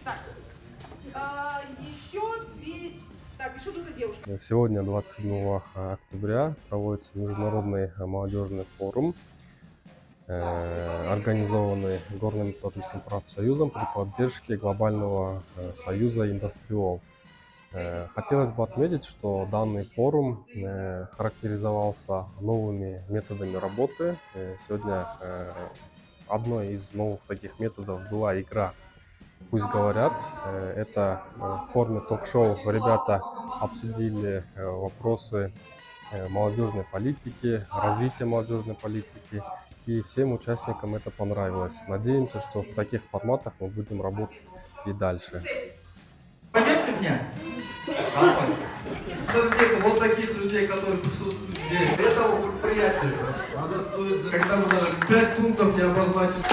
Так, еще две... Так, еще нужна девушка. Сегодня, 27 октября, проводится Международный молодежный форум, организованный Горно-металлургическим профсоюзом при поддержке Глобального союза Индастриол. Хотелось бы отметить, что данный форум характеризовался новыми методами работы. Сегодня одной из новых таких методов была игра «Пусть говорят». Это в форме ток-шоу ребята обсудили вопросы молодежной политики, развития молодежной политики, и всем участникам это понравилось. Надеемся, что в таких форматах мы будем работать и дальше. Пойдет меня? Вот таких людей, которые присутствуют здесь. Этого предприятия надо стоит, когда мы даже 5 пунктов не обозначим.